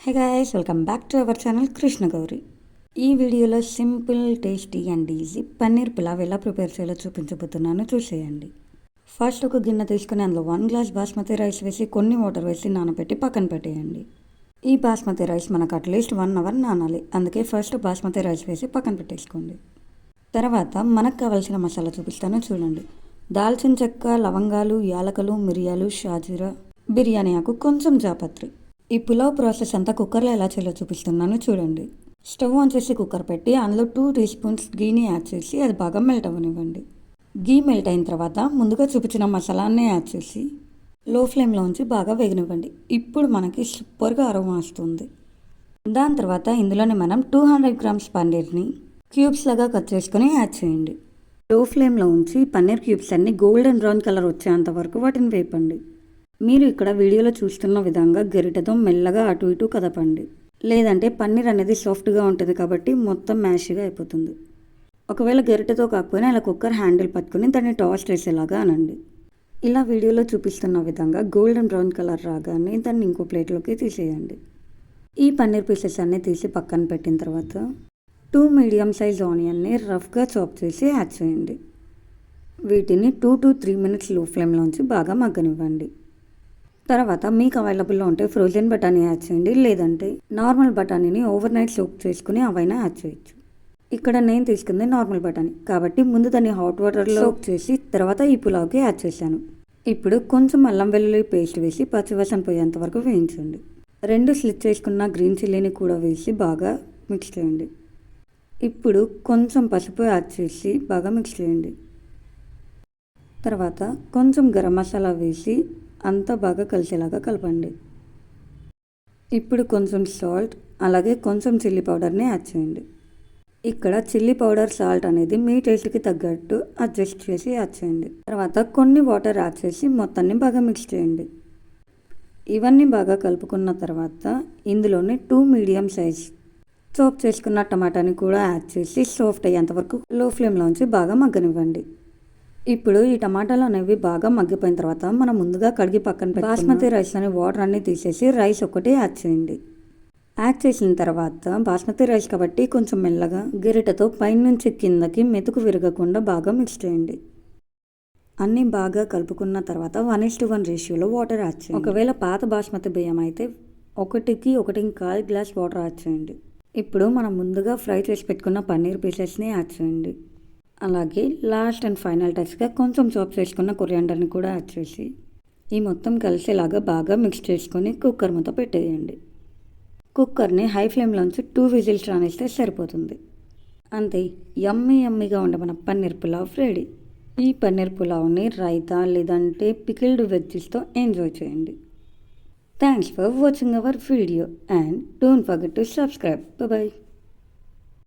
High guys, welcome back to our channel Krishna Gauri. ఈ వీడియోలో simple, tasty and easy paneer pulao ఎలా prepare చేయాలో చూపించబోతున్నాను, చూసేయండి. ఫస్ట్ ఒక గిన్నె తీసుకుని అందులో 1 గ్లాస్ బాస్మతి రైస్ వేసి కొన్ని వాటర్ వేసి నానబెట్టి పక్కన పెట్టేయండి. ఈ బాస్మతి రైస్ మనకు అట్లీస్ట్ 1 అవర్ నానాలి, అందుకే ఫస్ట్ బాస్మతి రైస్ వేసి పక్కన పెట్టేసుకోండి. తర్వాత మనకు కావాల్సిన మసాలా చూపిస్తాను, చూడండి. దాల్చిన చెక్క, లవంగాలు, యాలకలు, మిరియాలు, షాజీరా, బిర్యానీ ఆకు, కొంచెం జాపత్రి. ఈ పులావ్ ప్రాసెస్ అంతా కుక్కర్లో ఎలా చేయాలో చూపిస్తున్నాను, చూడండి. స్టవ్ ఆన్ చేసి కుక్కర్ పెట్టి అందులో 2 టీ స్పూన్స్ గీని యాడ్ చేసి అది బాగా మెల్ట్ అవ్వనివ్వండి. గీ మెల్ట్ అయిన తర్వాత ముందుగా చూపించిన మసాలాన్ని యాడ్ చేసి లో ఫ్లేమ్లో ఉంచి బాగా వేగనివ్వండి. ఇప్పుడు మనకి సూపర్గా అరోమా వస్తుంది. దాని తర్వాత ఇందులోనే మనం 200 గ్రామ్స్ పన్నీర్ని క్యూబ్స్ లాగా కట్ చేసుకొని యాడ్ చేయండి. లో ఫ్లేమ్లో ఉంచి పన్నీర్ క్యూబ్స్ అన్ని గోల్డెన్ బ్రౌన్ కలర్ వచ్చేంత వరకు వాటిని వేపండి. మీరు ఇక్కడ వీడియోలో చూస్తున్న విధంగా గరిటెతో మెల్లగా అటు ఇటు కదపండి, లేదంటే పన్నీర్ అనేది సాఫ్ట్గా ఉంటుంది కాబట్టి మొత్తం మ్యాష్గా అయిపోతుంది. ఒకవేళ గరిటెతో కాకపోయినా ఇలా కుక్కర్ హ్యాండిల్ పట్టుకుని దాన్ని టాస్ చేసేలాగా అనండి. ఇలా వీడియోలో చూపిస్తున్న విధంగా గోల్డెన్ బ్రౌన్ కలర్ రాగానే దాన్ని ఇంకో ప్లేట్లోకి తీసేయండి. ఈ పన్నీర్ పీసెస్ అన్నీ తీసి పక్కన పెట్టిన తర్వాత 2 మీడియం సైజ్ ఆనియన్ని రఫ్గా చాప్ చేసి యాడ్ చేయండి. వీటిని 2 to 3 మినిట్స్ లో ఫ్లేమ్లోంచి బాగా మగ్గనివ్వండి. తర్వాత మీకు అవైలబుల్లో ఉంటే ఫ్రోజన్ బఠానీ యాడ్ చేయండి, లేదంటే నార్మల్ బఠానీని ఓవర్ నైట్ సోక్ చేసుకుని అవైనా యాడ్ చేయొచ్చు. ఇక్కడ నేను తీసుకుంది నార్మల్ బఠానీ కాబట్టి ముందు దాన్ని హాట్ వాటర్లో సోక్ చేసి తర్వాత ఈ పులావ్కి యాడ్ చేశాను. ఇప్పుడు కొంచెం అల్లం వెల్లుల్లి పేస్ట్ వేసి పచ్చివాసన పోయేంత వరకు వేయించండి. 2 స్లిట్ చేసుకున్న గ్రీన్ చిల్లీని కూడా వేసి బాగా మిక్స్ చేయండి. ఇప్పుడు కొంచెం పసుపు యాడ్ చేసి బాగా మిక్స్ చేయండి. తర్వాత కొంచెం గరం మసాలా వేసి అంతా బాగా కలిసేలాగా కలపండి. ఇప్పుడు కొంచెం సాల్ట్ అలాగే కొంచెం చిల్లీ పౌడర్ని యాడ్ చేయండి. ఇక్కడ చిల్లీ పౌడర్, సాల్ట్ అనేది మీ టేస్ట్కి తగ్గట్టు అడ్జస్ట్ చేసి యాడ్ చేయండి. తర్వాత కొన్ని వాటర్ యాడ్ చేసి మొత్తాన్ని బాగా మిక్స్ చేయండి. ఇవన్నీ బాగా కలుపుకున్న తర్వాత ఇందులోనే 2 మీడియం సైజ్ చాప్ చేసుకున్న టమాటాని కూడా యాడ్ చేసి సాఫ్ట్ అయ్యేంత వరకు లో ఫ్లేమ్లోంచి బాగా మగ్గనివ్వండి. ఇప్పుడు ఈ టమాటాలు అనేవి బాగా మగ్గిపోయిన తర్వాత మనం ముందుగా కడిగి పక్కన బాస్మతి రైస్ అని వాటర్ అన్నీ తీసేసి రైస్ ఒకటి యాడ్ చేయండి. యాడ్ చేసిన తర్వాత బాస్మతి రైస్ కాబట్టి కొంచెం మెల్లగా గరిటెతో పైనుంచి కిందకి మెతుకు విరగకుండా బాగా మిక్స్ చేయండి. అన్నీ బాగా కలుపుకున్న తర్వాత 1:1 రేషియోలో వాటర్ యాడ్ చేయండి. ఒకవేళ పాత బాస్మతి బియ్యం అయితే 1కి 1.25 గ్లాస్ వాటర్ యాడ్ చేయండి. ఇప్పుడు మనం ముందుగా ఫ్రై చేసి పెట్టుకున్న పన్నీర్ పీసెస్ని యాడ్ చేయండి. అలాగే లాస్ట్ అండ్ ఫైనల్ టచ్గా కొంచెం చాప్ చేసుకున్న కొరియాండర్ని కూడా యాడ్ చేసి ఈ మొత్తం కలిసేలాగా బాగా మిక్స్ చేసుకొని కుక్కర్ మూత పెట్టేయండి. కుక్కర్ని హై ఫ్లేమ్లోంచి 2 విజిల్స్ రానిస్తే సరిపోతుంది. అంతే, యమ్మీగా ఉండే మన పన్నీర్ పులావ్ రెడీ. ఈ పన్నీర్ పులావ్ని రైతా లేదంటే పికిల్డ్ వెజ్జెస్తో ఎంజాయ్ చేయండి. Thanks for watching our video and don't forget to subscribe. Bye.